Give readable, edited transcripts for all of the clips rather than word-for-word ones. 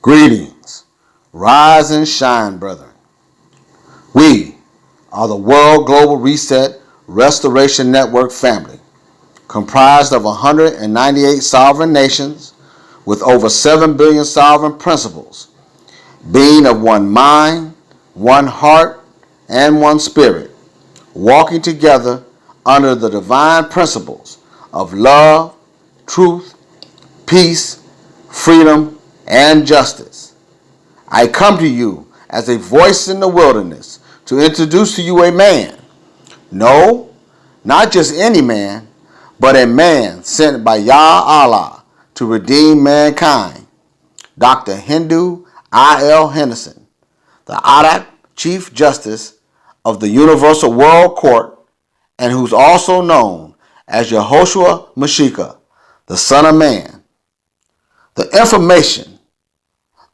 Greetings, rise and shine, brethren. We are the World Global Reset Restoration Network family, comprised of 198 sovereign nations with over 7 billion sovereign principles, being of one mind, one heart, and one spirit, walking together under the divine principles of love, truth, peace, freedom, and justice. I come to you as a voice in the wilderness to introduce to you a man. No, not just any man, but a man sent by Yah Allah to redeem mankind. Dr. Hindu I.L. Henderson, the Adak Chief Justice of the Universal World Court, and who's also known as Yehoshua Mashiach, the Son of Man. The information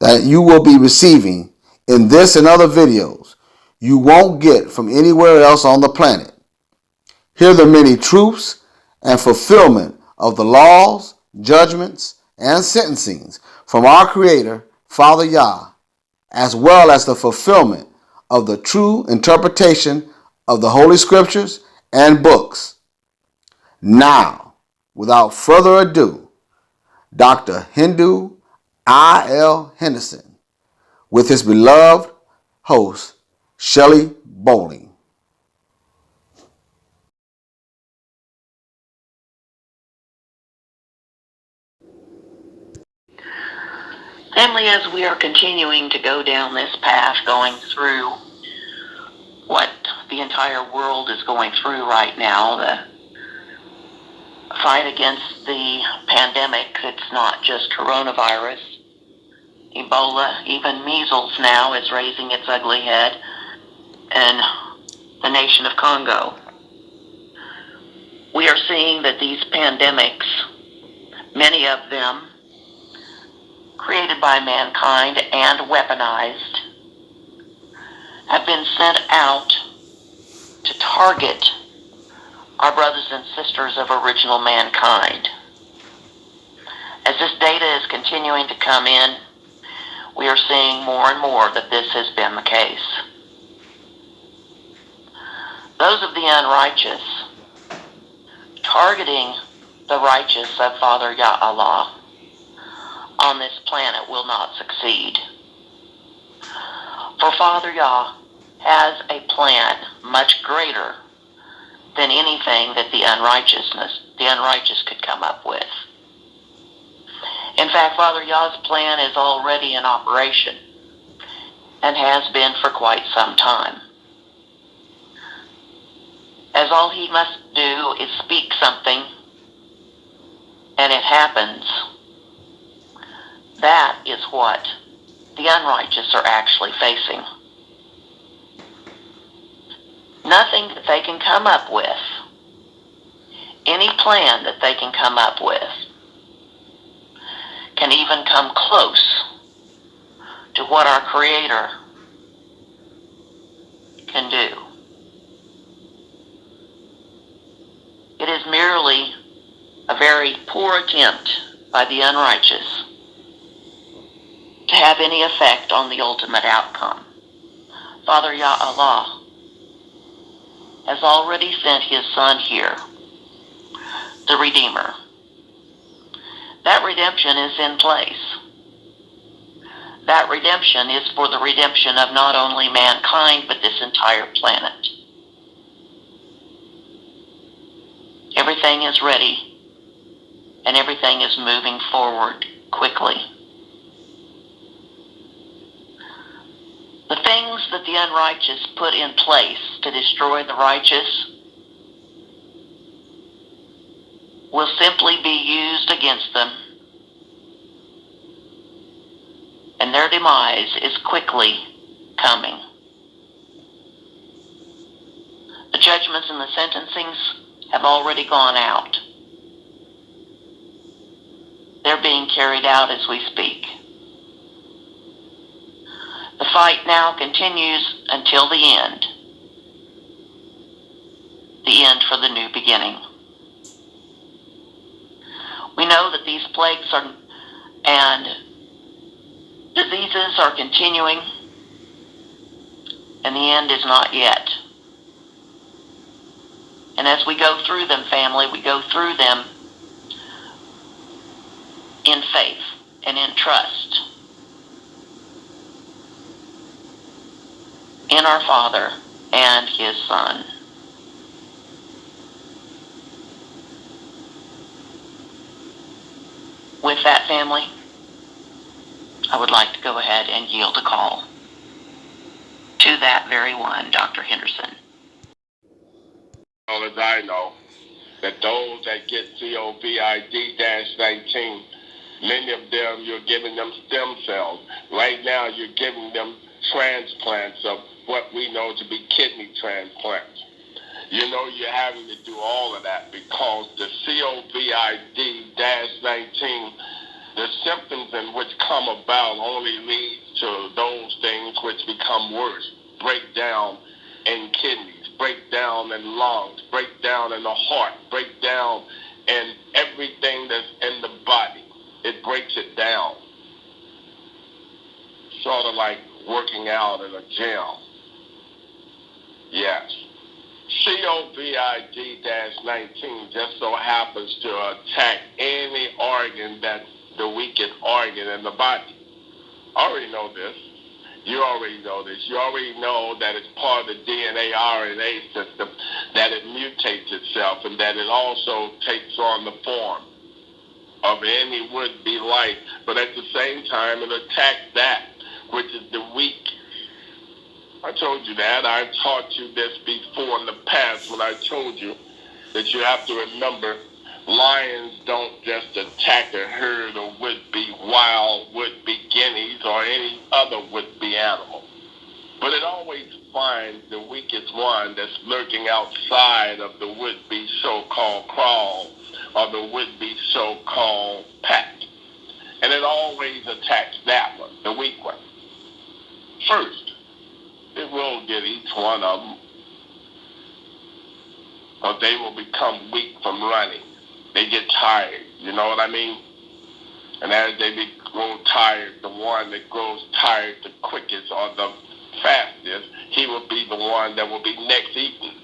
that you will be receiving in this and other videos you won't get from anywhere else on the planet. Hear the many truths and fulfillment of the laws, judgments, and sentencings from our Creator, Father Yah, as well as the fulfillment of the true interpretation of the Holy Scriptures and books. Now, without further ado, Dr. Hindu I.L. Henderson with his beloved host, Shelley Bowling. Family, as we are continuing to go down this path, going through what the entire world is going through right now, the fight against the pandemic, it's not just coronavirus. Ebola, even measles now is raising its ugly head in the nation of Congo. We are seeing that these pandemics, many of them created by mankind and weaponized, have been sent out to target our brothers and sisters of original mankind. As this data is continuing to come in, we are seeing more and more that this has been the case. Those of the unrighteous targeting the righteous of Father Yah Allah on this planet will not succeed. For Father Yah has a plan much greater than anything that the unrighteous could come up with. In fact, Father Yah's plan is already in operation and has been for quite some time. As all he must do is speak something and it happens, that is what the unrighteous are actually facing. Nothing that they can come up with, any plan that they can come up with, can even come close to what our Creator can do. It is merely a very poor attempt by the unrighteous to have any effect on the ultimate outcome. Father Yah Allah has already sent his Son here, the Redeemer. That redemption is in place. That redemption is for the redemption of not only mankind, but this entire planet. Everything is ready, and everything is moving forward quickly. The things that the unrighteous put in place to destroy the righteous will simply be used against them, and their demise is quickly coming. The judgments and the sentencings have already gone out. They're being carried out as we speak. The fight now continues until the end for the new beginning. We know that these plagues and diseases are continuing, and the end is not yet. And as we go through them, family, we go through them in faith and in trust in our Father and His Son. With that, family, I would like to go ahead and yield a call to that very one, Dr. Henderson. As I know, that those that get COVID-19, many of them, you're giving them stem cells. Right now, you're giving them transplants of what we know to be kidney transplants. You know you're having to do all of that because the COVID-19, the symptoms in which come about only leads to those things which become worse. Breakdown in kidneys, breakdown in lungs, breakdown in the heart, breakdown in everything that's in the body. It breaks it down. Sort of like working out in a gym. Yes. COVID-19 just so happens to attack any organ that's the weakest organ in the body. I already know this. You already know this. You already know that it's part of the DNA RNA system, that it mutates itself, and that it also takes on the form of any would-be life. But at the same time, it attacks that which is the weak. I told you that. I've taught you this before in the past when I told you that you have to remember lions don't just attack a herd of would-be wild, would-be guineas or any other would-be animal. But it always finds the weakest one that's lurking outside of the would-be so-called kraal or the would-be so-called pack. And it always attacks that one, the weak one. First, it will get each one of them, or they will become weak from running. They get tired, you know what I mean? And as they grow tired, the one that grows tired the quickest or the fastest, he will be the one that will be next eaten.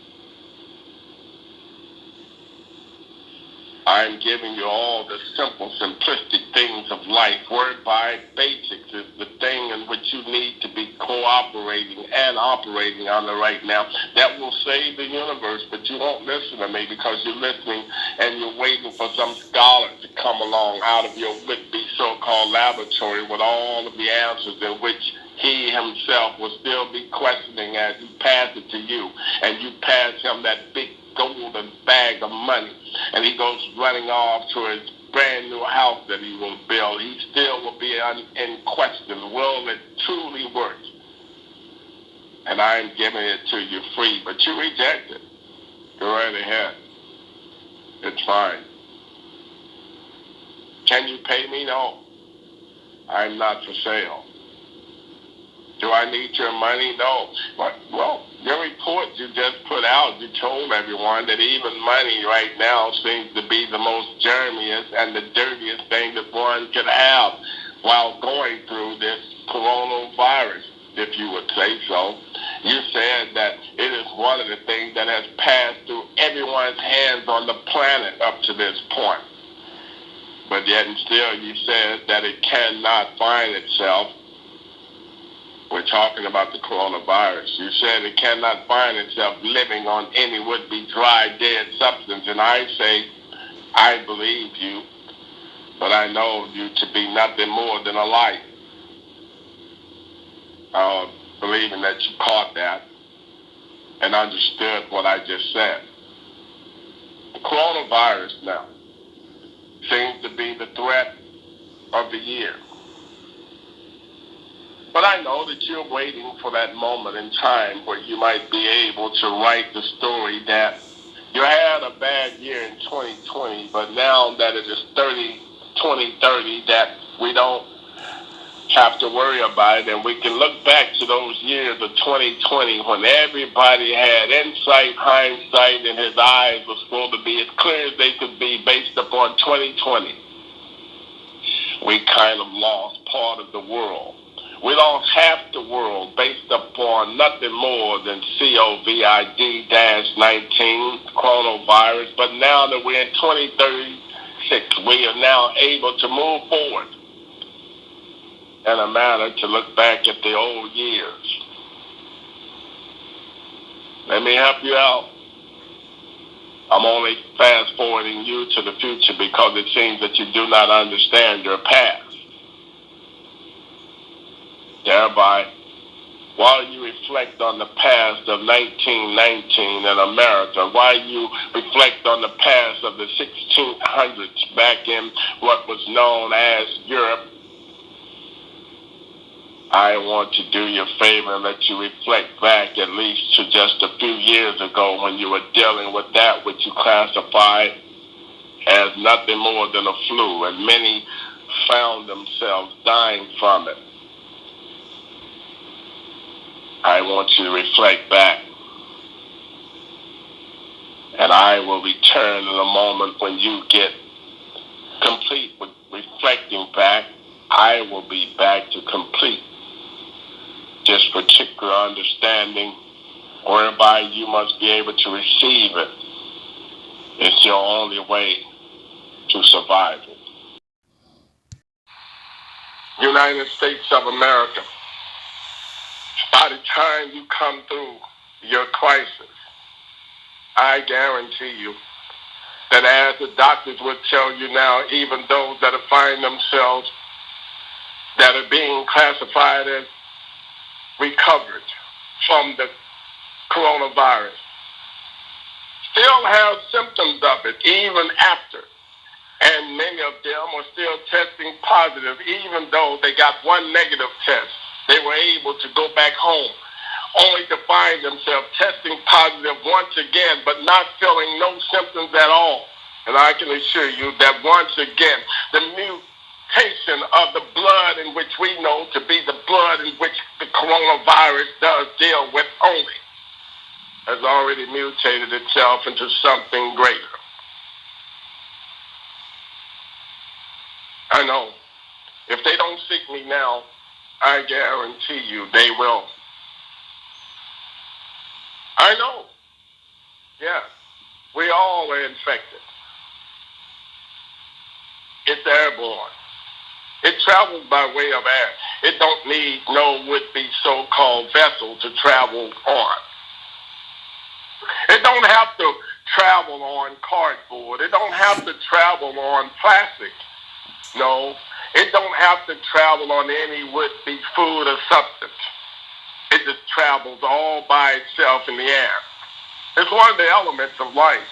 I'm giving you all the simple, simplistic things of life. Word by basics is the thing in which you need to be cooperating and operating on the right now. That will save the universe, but you won't listen to me because you're listening and you're waiting for some scholar to come along out of your would-be so-called laboratory with all of the answers in which he himself will still be questioning as he passes it to you, and you pass him that big golden bag of money, and he goes running off to his brand new house that he will build. He still will be in question. Will it truly work? And I'm giving it to you free, but you reject it. Go right ahead. It's fine. Can you pay me? No. I'm not for sale. Do I need your money? No. But, well, your report you just put out, you told everyone that even money right now seems to be the most germiest and the dirtiest thing that one could have while going through this coronavirus, if you would say so. You said that it is one of the things that has passed through everyone's hands on the planet up to this point. But yet and still you said that it cannot find itself We're talking about the coronavirus. You said it cannot find itself living on any would-be dry, dead substance. And I say, I believe you, but I know you to be nothing more than a light. Believing that you caught that and understood what I just said. The coronavirus now seems to be the threat of the year. But I know that you're waiting for that moment in time where you might be able to write the story that you had a bad year in 2020, but now that it is 2030, that we don't have to worry about it, and we can look back to those years of 2020 when everybody had insight, hindsight, and his eyes were supposed to be as clear as they could be based upon 2020. We kind of lost part of the world. We lost half the world based upon nothing more than COVID-19 coronavirus. But now that we're in 2036, we are now able to move forward in a manner to look back at the old years. Let me help you out. I'm only fast forwarding you to the future because it seems that you do not understand your past. Thereby, while you reflect on the past of 1919 in America, while you reflect on the past of the 1600s back in what was known as Europe, I want to do you a favor and let you reflect back at least to just a few years ago when you were dealing with that which you classified as nothing more than a flu, and many found themselves dying from it. I want you to reflect back, and I will return in a moment when you get complete with reflecting back. I will be back to complete this particular understanding whereby you must be able to receive it. It's your only way to survive it. United States of America, by the time you come through your crisis, I guarantee you that as the doctors would tell you now, even those that find themselves that are being classified as recovered from the coronavirus still have symptoms of it even after. And many of them are still testing positive, even though they got one negative test. They were able to go back home, only to find themselves testing positive once again, but not feeling no symptoms at all. And I can assure you that once again, the mutation of the blood in which we know to be the blood in which the coronavirus does deal with only, has already mutated itself into something greater. I know. If they don't seek me now, I guarantee you they will. I know. Yeah. We all are infected. It's airborne. It travels by way of air. It don't need no would-be so-called vessel to travel on. It don't have to travel on cardboard. It don't have to travel on plastic. No, it don't have to travel on any would-be food or substance. It just travels all by itself in the air. It's one of the elements of life.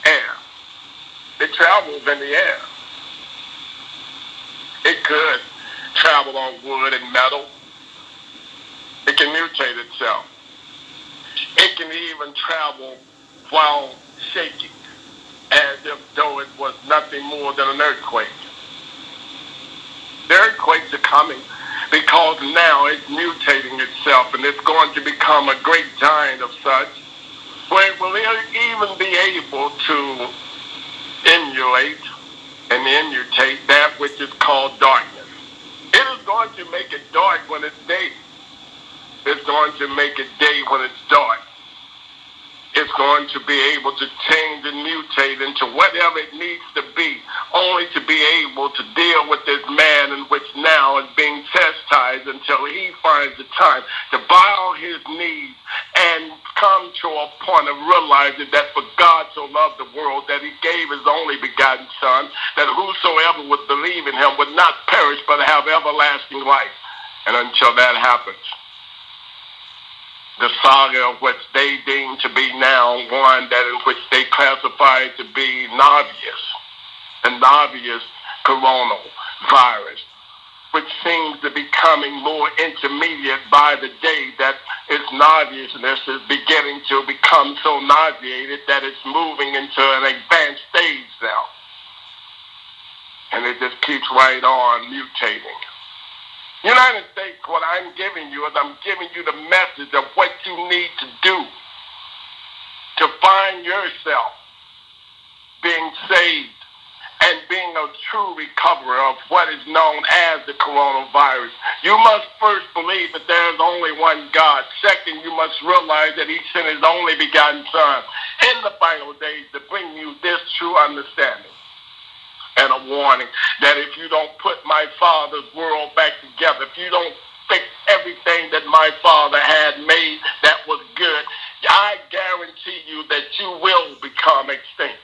Air. It travels in the air. It could travel on wood and metal. It can mutate itself. It can even travel while shaking, as if though it was nothing more than an earthquake. The earthquakes are coming because now it's mutating itself, and it's going to become a great giant of such, where it will even be able to emulate and immutate that which is called darkness. It is going to make it dark when it's day. It's going to make it day when it's dark. It's going to be able to change and mutate into whatever it needs to be only to be able to deal with this man in which now is being chastised until he finds the time to bow his knees and come to a point of realizing that for God so loved the world that he gave his only begotten Son, that whosoever would believe in him would not perish but have everlasting life. And until that happens, the saga of which they deem to be now one that in which they classify to be the novious coronavirus, which seems to be becoming more intermediate by the day, that its nauseousness is beginning to become so nauseated that it's moving into an advanced stage now. And it just keeps right on mutating. United States, what I'm giving you is I'm giving you the message of what you need to do to find yourself being saved and being a true recoverer of what is known as the coronavirus. You must first believe that there is only one God. Second, you must realize that he sent his only begotten Son in the final days to bring you this true understanding. And a warning that if you don't put my Father's world back together, if you don't fix everything that my Father had made that was good, I guarantee you that you will become extinct.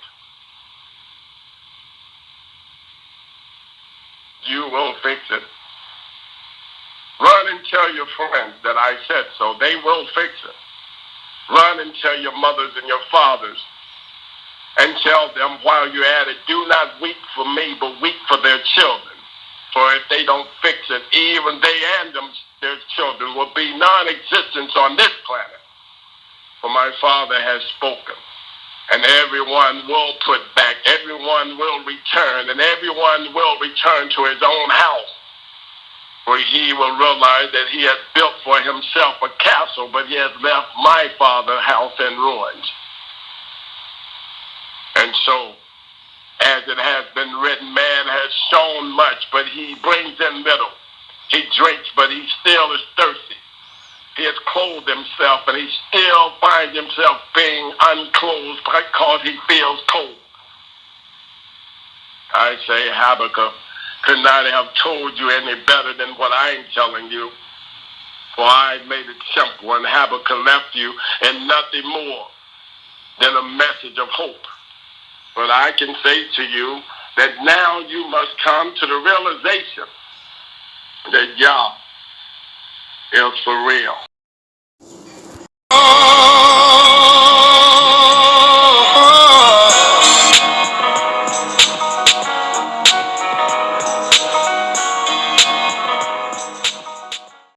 You will fix it. Run and tell your friends that I said so. They will fix it. Run and tell your mothers and your fathers, and tell them while you're at it, do not weep for me, but weep for their children. For if they don't fix it, even they and their children will be non-existent on this planet. For my Father has spoken, and everyone will put back, everyone will return, and everyone will return to his own house. For he will realize that he has built for himself a castle, but he has left my Father's house in ruins. And so, as it has been written, man has shown much, but he brings in little. He drinks, but he still is thirsty. He has clothed himself, and he still finds himself being unclothed because he feels cold. I say Habakkuk could not have told you any better than what I'm telling you. For I made it simple, and Habakkuk left you in nothing more than a message of hope. But I can say to you that now you must come to the realization that Yah is for real.